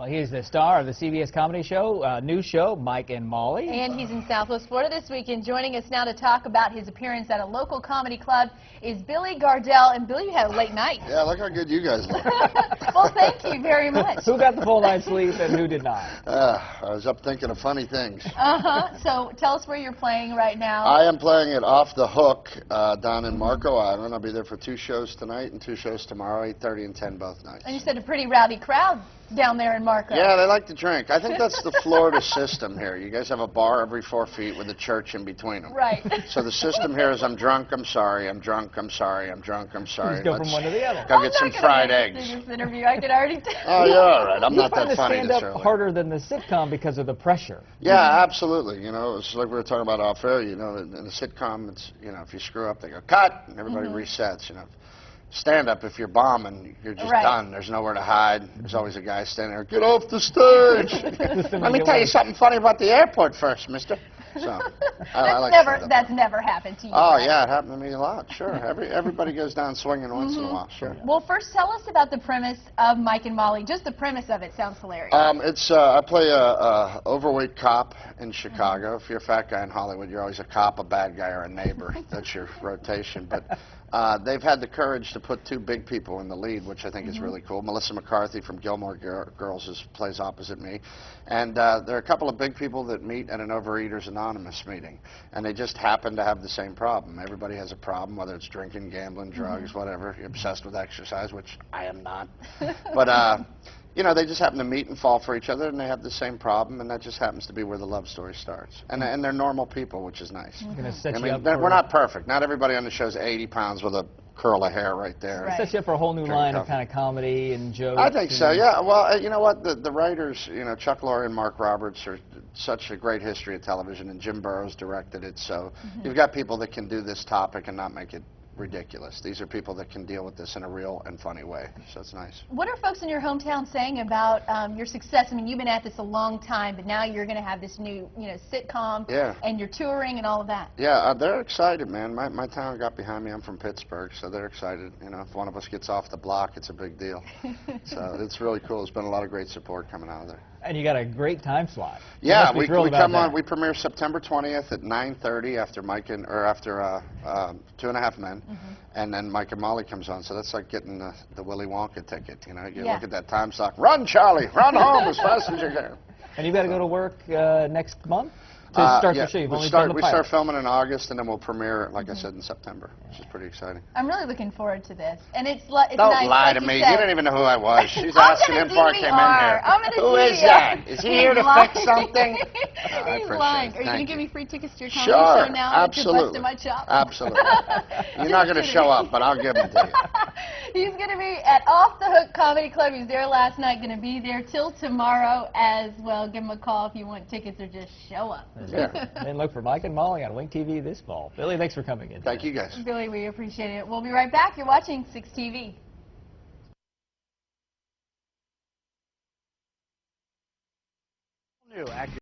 He's the star of the CBS comedy show, news show, Mike and Molly. And he's in Southwest Florida this weekend. Joining us now to talk about his appearance at a local comedy club is Billy Gardell. And Billy, you had a late night. Yeah, look how good you guys look. Well, thank you very much. Who got the full night's sleep and who did not? I was up thinking of funny things. So tell us where you're playing right now. I am playing at Off the Hook down in Marco Island. I'll be there for 2 shows tonight and 2 shows tomorrow, 8:30 and 10 both nights. And you said a pretty rowdy crowd down there in Marco. Yeah, they like to drink. I think that's the Florida system here. You guys have a bar every 4 feet with a church in between them. Right. So the system here is I'm drunk, I'm sorry, I'm drunk, I'm sorry, I'm drunk, I'm sorry. Let's go from one to the other. Go get some fried eggs. This interview, I could already tell. Oh, you're all right. I'm not You that funny find this the stand-up early. harder than the sitcom because of the pressure. Yeah, absolutely. You know, it's like we were talking about off air. You know, in a sitcom, it's, you know, if you screw up, they go cut, and everybody resets. You know, stand-up, if you're bombing, you're just done. There's nowhere to hide. There's always a guy standing there. Get off the stage. Let me tell you something funny about the airport first, mister. So, I like that's never happened to you. Oh, yeah, it happened to me a lot, sure. Everybody goes down swinging once in a while, sure. Well, first tell us about the premise of Mike and Molly. Just the premise of it sounds hilarious. I play a overweight cop in Chicago. If you're a fat guy in Hollywood, you're always a cop, a bad guy, or a neighbor. That's your rotation. But they've had the courage to put 2 big people in the lead, which I think is really cool. Melissa McCarthy from Gilmore Girls plays opposite me. And there are a couple of big people that meet at an Overeaters Anonymous meeting. And they just happen to have the same problem. Everybody has a problem, whether it's drinking, gambling, drugs, whatever. You're obsessed with exercise, which I am not. But, you know, they just happen to meet and fall for each other, and they have the same problem, and that just happens to be where the love story starts. And they're normal people, which is nice. We're not perfect. Not everybody on the show is 80 pounds with a curl of hair right there. It sets you up for a whole new line of kind of comedy and jokes. I think so, yeah. Well, you know what? The writers, you know, Chuck Lorre and Mark Roberts are such a great history of television, and Jim Burrows directed it, so you've got people that can do this topic and not make it ridiculous. These are people that can deal with this in a real and funny way, so it's nice. What are folks in your hometown saying about your success? I mean, you've been at this a long time, but now you're going to have this new, you know, sitcom, and you're touring and all of that. Yeah, they're excited, man. My town got behind me. I'm from Pittsburgh, so they're excited. You know, if one of us gets off the block, it's a big deal. So it's really cool. There's been a lot of great support coming out of there. And you got a great time slot. Yeah, we come on. We premiere September 20th at 9:30 after after 2.5 Men, and then Mike and Molly comes on. So that's like getting the Willy Wonka ticket. You know, you look at that time slot. Run, Charlie, run home as fast as you can. And you've got to go to work next month to start the show. We start filming in August, and then we'll premiere, like I said, in September, which is pretty exciting. I'm really looking forward to this, and it's Don't nice, lie like to me. You didn't even know who I was. She's asking him before I came in here. Who is that? Is he here to fix something? He's lying. Are you going to give me free tickets to your comedy show now? Absolutely. My shop? Absolutely. You're not going to show up, but I'll give them to you. He's going to be at Off the Hook Comedy Club. He was there last night. Going to be there till tomorrow as well. Give him a call if you want tickets, or just show up. And look for Mike and Molly on Wink TV this fall. Billy, thanks for coming in. Thank you, guys. Billy, we appreciate it. We'll be right back. You're watching 6 TV. New actor